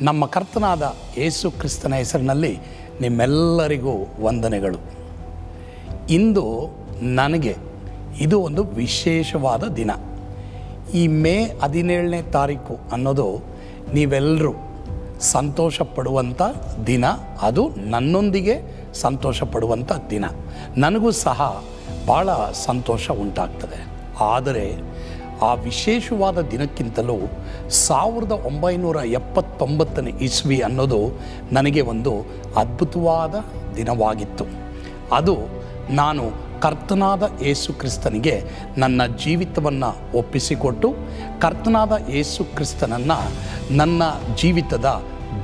ನಮ್ಮ ಕರ್ತನಾದ ಯೇಸು ಕ್ರಿಸ್ತನ ಹೆಸರಿನಲ್ಲಿ ನಿಮ್ಮೆಲ್ಲರಿಗೂ ವಂದನೆಗಳು. ಇಂದು ನನಗೆ ಇದು ಒಂದು ವಿಶೇಷವಾದ ದಿನ. ಈ ಮೇ 17ನೇ ತಾರೀಕು ಅನ್ನೋದು ನೀವೆಲ್ಲರೂ ಸಂತೋಷ ಪಡುವಂಥ ದಿನ. ಅದು ನನ್ನೊಂದಿಗೆ ಸಂತೋಷ ಪಡುವಂಥ ದಿನ. ನನಗೂ ಸಹ ಭಾಳ ಸಂತೋಷ ಉಂಟಾಗ್ತದೆ. ಆದರೆ ಆ ವಿಶೇಷವಾದ ದಿನಕ್ಕಿಂತಲೂ 1979ನೇ ಇಸ್ವಿ ಅನ್ನೋದು ನನಗೆ ಒಂದು ಅದ್ಭುತವಾದ ದಿನವಾಗಿತ್ತು. ಅದು ನಾನು ಕರ್ತನಾದ ಯೇಸು ಕ್ರಿಸ್ತನಿಗೆ ನನ್ನ ಜೀವಿತವನ್ನು ಒಪ್ಪಿಸಿಕೊಟ್ಟು ಕರ್ತನಾದ ಯೇಸು ಕ್ರಿಸ್ತನನ್ನು ನನ್ನ ಜೀವಿತದ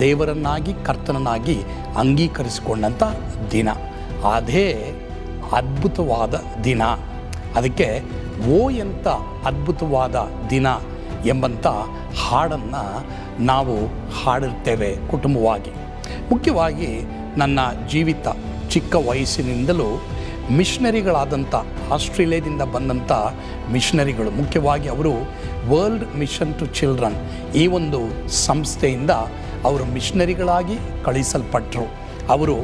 ದೇವರನ್ನಾಗಿ ಕರ್ತನನ್ನಾಗಿ ಅಂಗೀಕರಿಸಿಕೊಂಡಂಥ ದಿನ. ಅದೇ ಅದ್ಭುತವಾದ ದಿನ. ಅದಕ್ಕೆ ಓ ಎಂಥ ಅದ್ಭುತವಾದ ದಿನ ಎಂಬಂಥ ಹಾಡನ್ನು ನಾವು ಹಾಡಿರ್ತೇವೆ ಕುಟುಂಬವಾಗಿ. ಮುಖ್ಯವಾಗಿ ನನ್ನ ಜೀವಿತ ಚಿಕ್ಕ ವಯಸ್ಸಿನಿಂದಲೂ ಮಿಷನರಿಗಳಾದಂಥ ಆಸ್ಟ್ರೇಲಿಯಾದಿಂದ ಬಂದಂಥ ಮಿಷನರಿಗಳು, ಮುಖ್ಯವಾಗಿ ಅವರು ವರ್ಲ್ಡ್ ಮಿಷನ್ ಟು ಚಿಲ್ಡ್ರನ್ ಈ ಒಂದು ಸಂಸ್ಥೆಯಿಂದ ಅವರು ಮಿಷನರಿಗಳಾಗಿ ಕಳಿಸಲ್ಪಟ್ಟರು. ಅವರು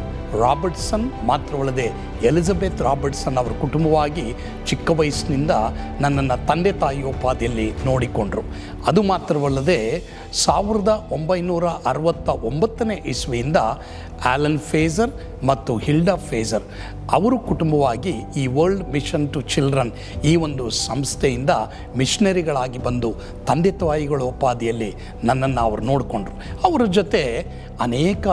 ರಾಬರ್ಟ್ಸನ್ ಮಾತ್ರವಲ್ಲದೆ ಎಲಿಜಬೆತ್ ರಾಬರ್ಟ್ಸನ್ ಅವರ ಕುಟುಂಬವಾಗಿ ಚಿಕ್ಕ ವಯಸ್ಸಿನಿಂದ ನನ್ನನ್ನು ತಂದೆ ತಾಯಿಯೋಪಾದಿಯಲ್ಲಿ ನೋಡಿಕೊಂಡರು. ಅದು ಮಾತ್ರವಲ್ಲದೆ 1969ನೇ ಇಸ್ವಿಯಿಂದ ಆಲನ್ ಫೇಜರ್ ಮತ್ತು ಹಿಲ್ಡಾ ಫೇಜರ್ ಅವರು ಕುಟುಂಬವಾಗಿ ಈ ವರ್ಲ್ಡ್ ಮಿಷನ್ ಟು ಚಿಲ್ಡ್ರನ್ ಈ ಒಂದು ಸಂಸ್ಥೆಯಿಂದ ಮಿಷನರಿಗಳಾಗಿ ಬಂದು ತಂದೆ ತಾಯಿಗಳ ಉಪಾಧಿಯಲ್ಲಿ ನನ್ನನ್ನು ಅವರು ನೋಡಿಕೊಂಡ್ರು. ಅವರ ಜೊತೆ ಅನೇಕ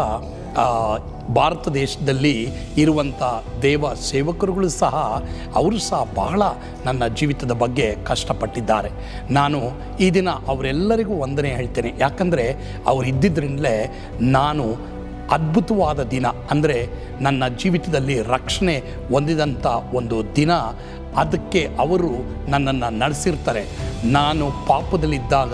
ಭಾರತ ದೇಶದಲ್ಲಿ ಇರುವಂಥ ದೇವ ಸೇವಕರುಗಳು ಸಹ ಅವರು ಸಹ ಬಹಳ ನನ್ನ ಜೀವಿತದ ಬಗ್ಗೆ ಕಷ್ಟಪಟ್ಟಿದ್ದಾರೆ. ನಾನು ಈ ದಿನ ಅವರೆಲ್ಲರಿಗೂ ವಂದನೆ ಹೇಳ್ತೇನೆ. ಯಾಕಂದರೆ ಅವರು ಇದ್ದಿದ್ದರಿಂದಲೇ ನಾನು ಅದ್ಭುತವಾದ ದಿನ ಅಂದರೆ ನನ್ನ ಜೀವಿತದಲ್ಲಿ ರಕ್ಷಣೆ ಹೊಂದಿದಂಥ ಒಂದು ದಿನ. ಅದಕ್ಕೆ ಅವರು ನನ್ನನ್ನು ನಡೆಸಿರ್ತಾರೆ. ನಾನು ಪಾಪದಲ್ಲಿದ್ದಾಗ,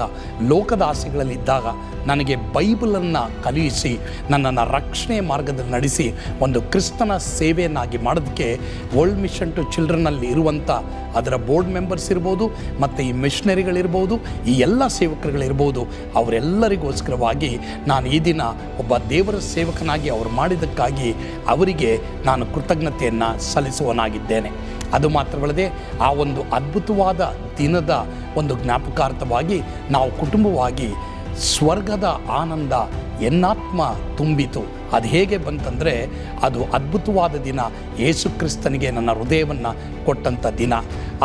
ಲೋಕದ ಆಸೆಗಳಲ್ಲಿದ್ದಾಗ ನನಗೆ ಬೈಬಲನ್ನು ಕಲಿಸಿ ನನ್ನನ್ನು ರಕ್ಷಣೆಯ ಮಾರ್ಗದಲ್ಲಿ ನಡೆಸಿ ಒಂದು ಕ್ರಿಸ್ತನ ಸೇವೆಯನ್ನಾಗಿ ಮಾಡೋದಕ್ಕೆ ವರ್ಲ್ಡ್ ಮಿಷನ್ ಟು ಚಿಲ್ಡ್ರನ್ನಲ್ಲಿ ಇರುವಂಥ ಅದರ ಬೋರ್ಡ್ ಮೆಂಬರ್ಸ್ ಇರ್ಬೋದು ಮತ್ತು ಈ ಮಿಷನರಿಗಳಿರ್ಬೋದು, ಈ ಎಲ್ಲ ಸೇವಕರುಗಳಿರ್ಬೋದು, ಅವರೆಲ್ಲರಿಗೋಸ್ಕರವಾಗಿ ನಾನು ಈ ದಿನ ಒಬ್ಬ ದೇವರ ಸೇವಕನಾಗಿ ಅವರು ಮಾಡಿದ್ದಕ್ಕಾಗಿ ಅವರಿಗೆ ನಾನು ಕೃತಜ್ಞತೆಯನ್ನು ಸಲ್ಲಿಸುವನಾಗಿದ್ದೇನೆ. ಅದು ಮಾತ್ರವಲ್ಲದೆ ಆ ಒಂದು ಅದ್ಭುತವಾದ ದಿನದ ಒಂದು ಜ್ಞಾಪಕಾರ್ಥವಾಗಿ ನಾವು ಕುಟುಂಬವಾಗಿ ಸ್ವರ್ಗದ ಆನಂದ ಎನ್ನಾತ್ಮ ತುಂಬಿತು. ಅದು ಹೇಗೆ ಬಂತಂದರೆ ಅದು ಅದ್ಭುತವಾದ ದಿನ, ಯೇಸು ಕ್ರಿಸ್ತನಿಗೆ ನನ್ನ ಹೃದಯವನ್ನು ಕೊಟ್ಟಂಥ ದಿನ.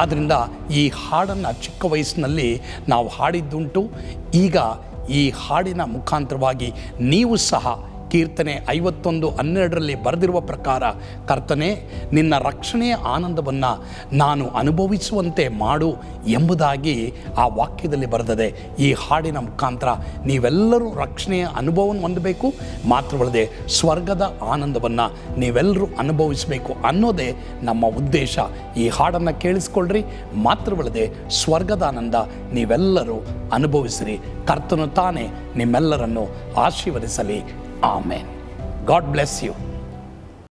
ಆದ್ದರಿಂದ ಈ ಹಾಡನ್ನು ಚಿಕ್ಕ ವಯಸ್ಸಿನಲ್ಲಿ ನಾವು ಹಾಡಿದ್ದುಂಟು. ಈಗ ಈ ಹಾಡಿನ ಮುಖಾಂತರವಾಗಿ ನೀವು ಸಹ ಕೀರ್ತನೆ 51:12 ಬರೆದಿರುವ ಪ್ರಕಾರ, ಕರ್ತನೇ ನಿನ್ನ ರಕ್ಷಣೆಯ ಆನಂದವನ್ನು ನಾನು ಅನುಭವಿಸುವಂತೆ ಮಾಡು ಎಂಬುದಾಗಿ ಆ ವಾಕ್ಯದಲ್ಲಿ ಬರೆದಿದೆ. ಈ ಹಾಡಿನ ಮುಖಾಂತರ ನೀವೆಲ್ಲರೂ ರಕ್ಷಣೆಯ ಅನುಭವವನ್ನು ಹೊಂದಬೇಕು, ಮಾತ್ರವಲ್ಲದೆ ಸ್ವರ್ಗದ ಆನಂದವನ್ನು ನೀವೆಲ್ಲರೂ ಅನುಭವಿಸಬೇಕು ಅನ್ನೋದೇ ನಮ್ಮ ಉದ್ದೇಶ. ಈ ಹಾಡನ್ನು ಕೇಳಿಸ್ಕೊಳ್ರಿ, ಮಾತ್ರವಲ್ಲದೆ ಸ್ವರ್ಗದ ಆನಂದ ನೀವೆಲ್ಲರೂ ಅನುಭವಿಸಿರಿ. ಕರ್ತನು ತಾನೇ ನಿಮ್ಮೆಲ್ಲರನ್ನು ಆಶೀರ್ವದಿಸಲಿ. Amen. God bless you.